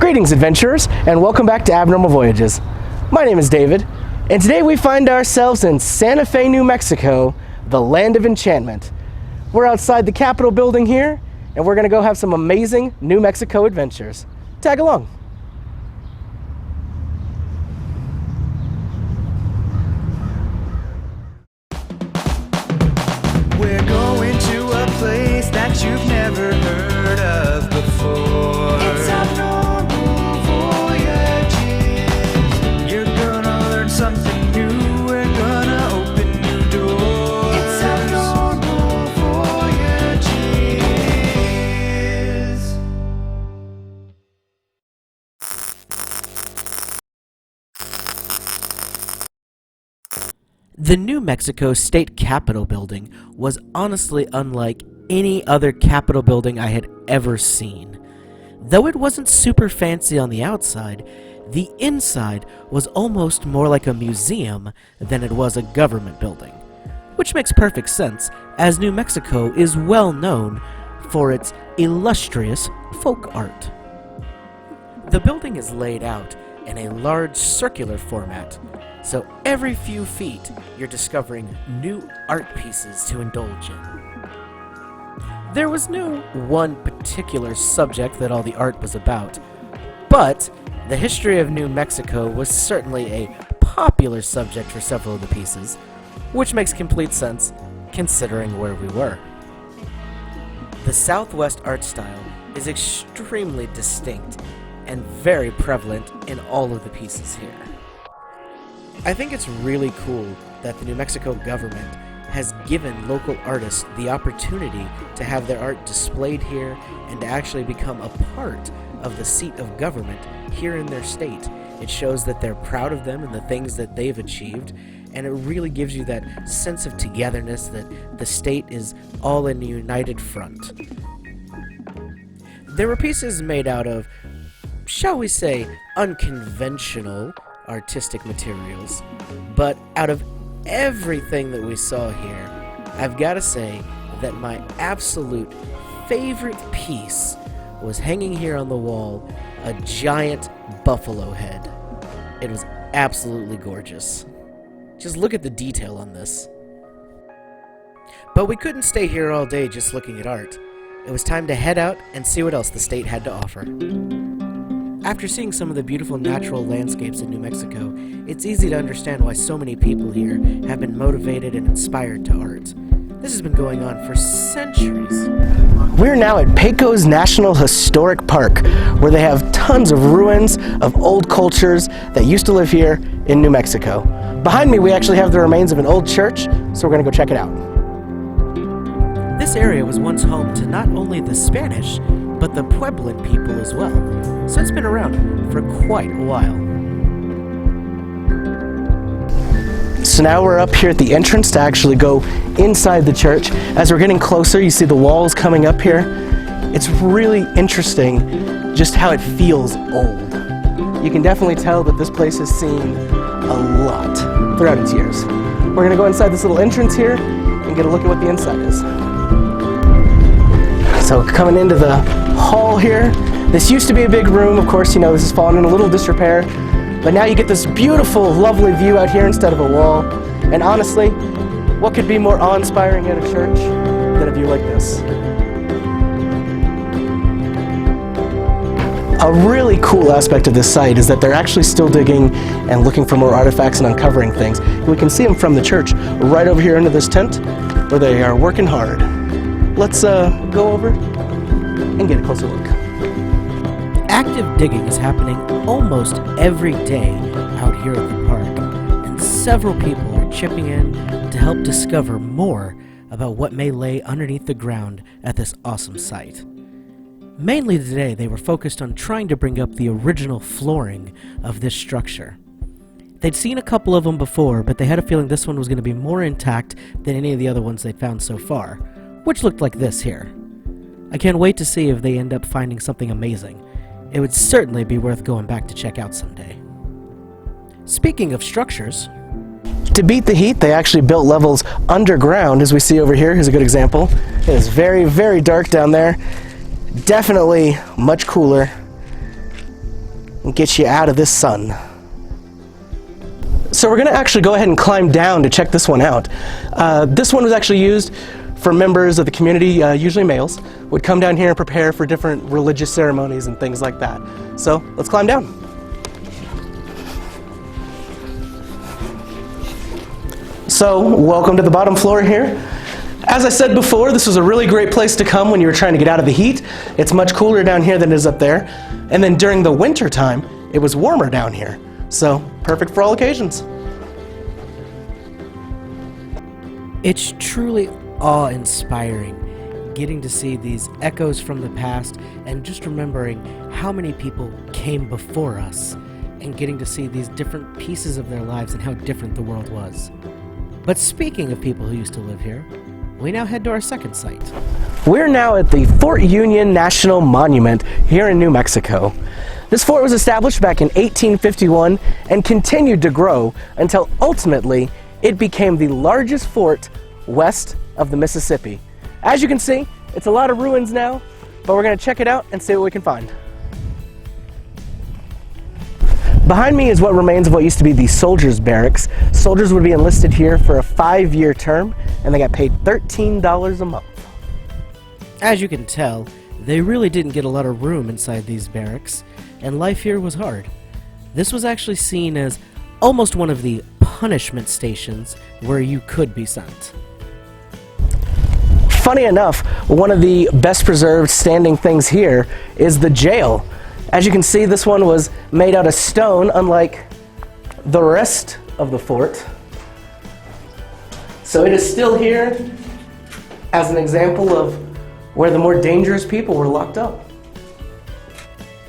Greetings, adventurers, and welcome back to Abnormal Voyages. My name is David, and today we find ourselves in Santa Fe, New Mexico, the Land of Enchantment. We're outside the Capitol building here, and we're going to go have some amazing New Mexico adventures. Tag along. We're going to a place that you've never heard of before. It's Abnormal Voyages. You're gonna learn something new. We're gonna open new doors. It's Abnormal Voyages. The New Mexico State Capitol building was honestly unlike any other Capitol building I had ever seen. Though it wasn't super fancy on the outside, the inside was almost more like a museum than it was a government building. Which makes perfect sense, as New Mexico is well known for its illustrious folk art. The building is laid out in a large circular format, so every few feet you're discovering new art pieces to indulge in. There was no one particular subject that all the art was about, but the history of New Mexico was certainly a popular subject for several of the pieces, which makes complete sense considering where we were. The Southwest art style is extremely distinct and very prevalent in all of the pieces here. I think it's really cool that the New Mexico government has given local artists the opportunity to have their art displayed here and to actually become a part of the seat of government here in their state. It shows that they're proud of them and the things that they've achieved, and it really gives you that sense of togetherness that the state is all in a united front. There were pieces made out of, shall we say, unconventional artistic materials, but out of everything that we saw here, I've got to say that my absolute favorite piece was hanging here on the wall, a giant buffalo head. It was absolutely gorgeous. Just look at the detail on this. But we couldn't stay here all day just looking at art. It was time to head out and see what else the state had to offer. After seeing some of the beautiful natural landscapes in New Mexico, it's easy to understand why so many people here have been motivated and inspired to art. This has been going on for centuries. We're now at Pecos National Historic Park, where they have tons of ruins of old cultures that used to live here in New Mexico. Behind me, we actually have the remains of an old church, so we're going to go check it out. This area was once home to not only the Spanish, but the Pueblan people as well, so it's been around for quite a while. So now we're up here at the entrance to actually go inside the church. As we're getting closer, you see the walls coming up here. It's really interesting just how it feels old. You can definitely tell that this place has seen a lot throughout its years. We're going to go inside this little entrance here and get a look at what the inside is. So coming into the hall here, this used to be a big room. Of course, you know, this has fallen in a little disrepair, but now you get this beautiful, lovely view out here instead of a wall. And honestly, what could be more awe-inspiring at a church than a view like this? A really cool aspect of this site is that they're actually still digging and looking for more artifacts and uncovering things. We can see them from the church right over here into this tent where they are working hard. Let's go over and get a closer look. Active digging is happening almost every day out here at the park, and several people are chipping in to help discover more about what may lay underneath the ground at this awesome site. Mainly today, they were focused on trying to bring up the original flooring of this structure. They'd seen a couple of them before, but they had a feeling this one was going to be more intact than any of the other ones they'd found so far, which looked like this here. I can't wait to see if they end up finding something amazing. It would certainly be worth going back to check out someday. Speaking of structures, to beat the heat, they actually built levels underground, as we see over here. Here's a good example. It is very, very dark down there. Definitely much cooler and get you out of this sun. So we're going to actually go ahead and climb down to check this one out. This one was actually used for members of the community, usually males, would come down here and prepare for different religious ceremonies and things like that. So let's climb down. So welcome to the bottom floor here. As I said before, this was a really great place to come when you were trying to get out of the heat. It's much cooler down here than it is up there. And then during the winter time, it was warmer down here. So perfect for all occasions. It's truly awe-inspiring getting to see these echoes from the past and just remembering how many people came before us and getting to see these different pieces of their lives and how different the world was. But speaking of people who used to live here, we now head to our second site. We're now at the Fort Union National Monument here in New Mexico. This fort was established back in 1851 and continued to grow until ultimately it became the largest fort west of the Mississippi. As you can see, it's a lot of ruins now, but we're going to check it out and see what we can find. Behind me is what remains of what used to be the soldiers' barracks. Soldiers would be enlisted here for a 5-year term, and they got paid $13 a month. As you can tell, they really didn't get a lot of room inside these barracks, and life here was hard. This was actually seen as almost one of the punishment stations where you could be sent. Funny enough, one of the best preserved standing things here is the jail. As you can see, this one was made out of stone, unlike the rest of the fort. So it is still here as an example of where the more dangerous people were locked up.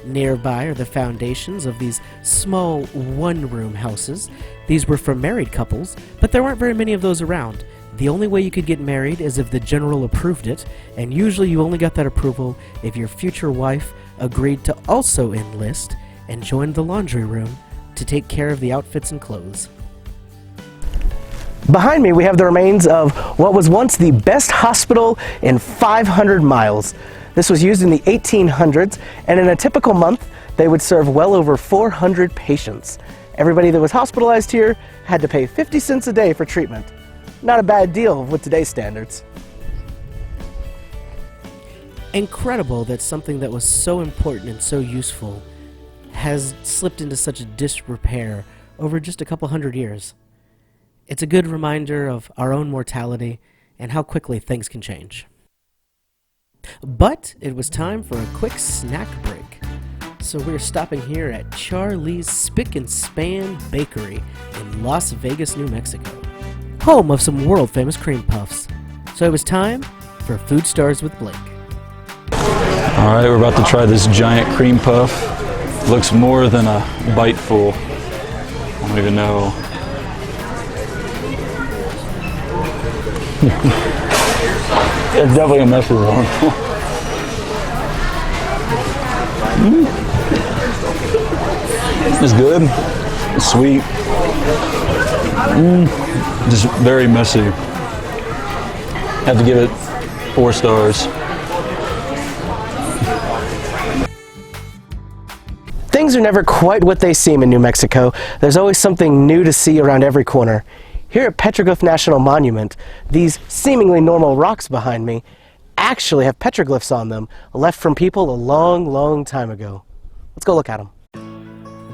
Nearby are the foundations of these small one-room houses. These were for married couples, but there weren't very many of those around. The only way you could get married is if the general approved it, and usually you only got that approval if your future wife agreed to also enlist and join the laundry room to take care of the outfits and clothes. Behind me, we have the remains of what was once the best hospital in 500 miles. This was used in the 1800s, and in a typical month, they would serve well over 400 patients. Everybody that was hospitalized here had to pay 50 cents a day for treatment. Not a bad deal with today's standards. Incredible that something that was so important and so useful has slipped into such a disrepair over just a couple hundred years. It's a good reminder of our own mortality and how quickly things can change. But it was time for a quick snack break. So we're stopping here at Charlie's Spick and Span Bakery in Las Vegas, New Mexico, home of some world-famous cream puffs. So it was time for Food Stars with Blake. All right, we're about to try this giant cream puff. Looks more than a bite full. I don't even know. It's definitely a mess with one. It's good. It's sweet. Just very messy. Have to give it 4 stars. Things are never quite what they seem in New Mexico. There's always something new to see around every corner. Here at Petroglyph National Monument, these seemingly normal rocks behind me actually have petroglyphs on them, left from people a long, long time ago. Let's go look at them.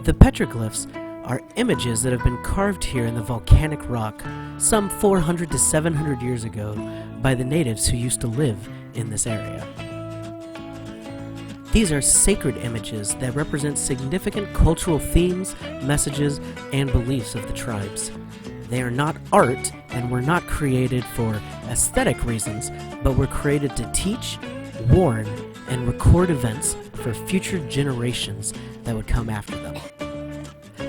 The petroglyphs are images that have been carved here in the volcanic rock some 400 to 700 years ago by the natives who used to live in this area. These are sacred images that represent significant cultural themes, messages, and beliefs of the tribes. They are not art and were not created for aesthetic reasons, but were created to teach, warn, and record events for future generations that would come after them.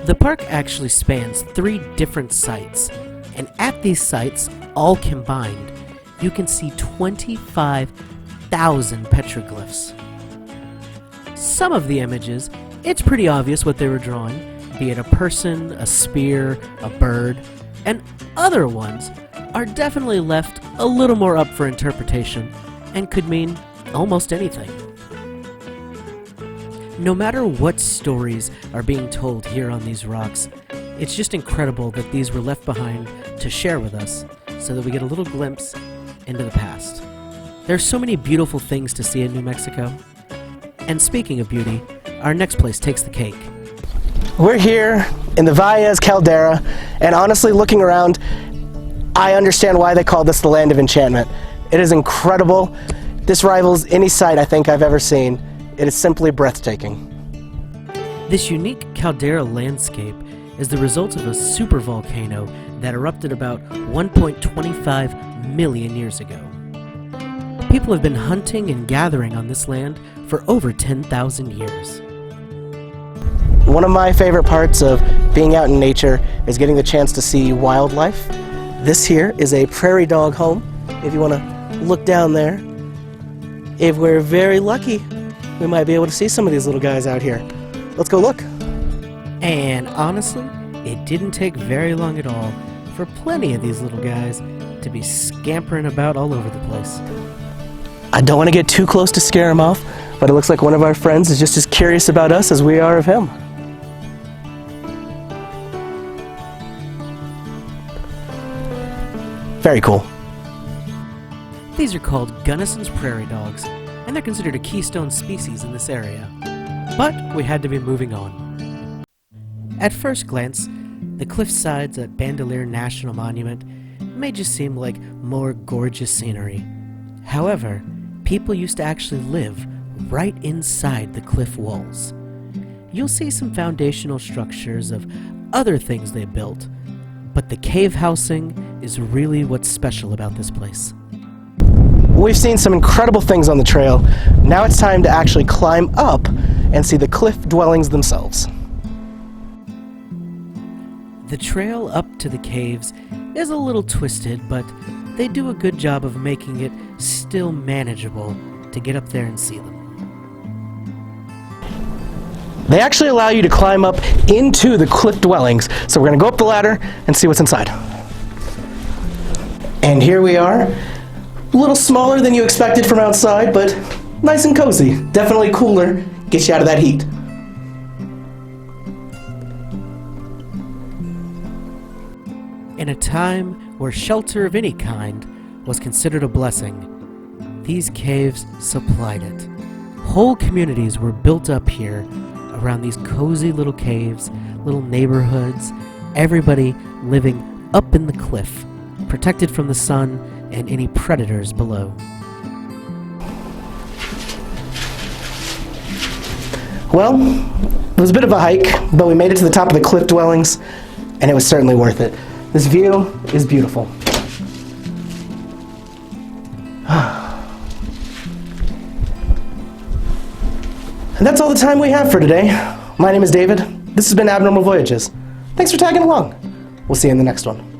The park actually spans 3 different sites, and at these sites, all combined, you can see 25,000 petroglyphs. Some of the images, it's pretty obvious what they were drawing, be it a person, a spear, a bird, and other ones are definitely left a little more up for interpretation and could mean almost anything. No matter what stories are being told here on these rocks, it's just incredible that these were left behind to share with us so that we get a little glimpse into the past. There's so many beautiful things to see in New Mexico. And speaking of beauty, our next place takes the cake. We're here in the Valles Caldera, and honestly, looking around, I understand why they call this the Land of Enchantment. It is incredible. This rivals any sight I think I've ever seen. It is simply breathtaking. This unique caldera landscape is the result of a supervolcano that erupted about 1.25 million years ago. People have been hunting and gathering on this land for over 10,000 years. One of my favorite parts of being out in nature is getting the chance to see wildlife. This here is a prairie dog home. If you want to look down there, if we're very lucky, we might be able to see some of these little guys out here. Let's go look. And honestly, it didn't take very long at all for plenty of these little guys to be scampering about all over the place. I don't want to get too close to scare him off, but it looks like one of our friends is just as curious about us as we are of him. Very cool. These are called Gunnison's Prairie Dogs, and they're considered a keystone species in this area. But we had to be moving on. At first glance, the cliff sides at Bandelier National Monument may just seem like more gorgeous scenery. However, people used to actually live right inside the cliff walls. You'll see some foundational structures of other things they built, but the cave housing is really what's special about this place. We've seen some incredible things on the trail. Now it's time to actually climb up and see the cliff dwellings themselves. The trail up to the caves is a little twisted, but they do a good job of making it still manageable to get up there and see them. They actually allow you to climb up into the cliff dwellings, so we're going to go up the ladder and see what's inside. And here we are. A little smaller than you expected from outside, but nice and cozy. Definitely cooler, gets you out of that heat. In a time where shelter of any kind was considered a blessing, these caves supplied it. Whole communities were built up here around these cozy little caves, little neighborhoods, everybody living up in the cliff, protected from the sun and any predators below. Well, it was a bit of a hike, but we made it to the top of the cliff dwellings, and it was certainly worth it. This view is beautiful. And that's all the time we have for today. My name is David. This has been Abnormal Voyages. Thanks for tagging along. We'll see you in the next one.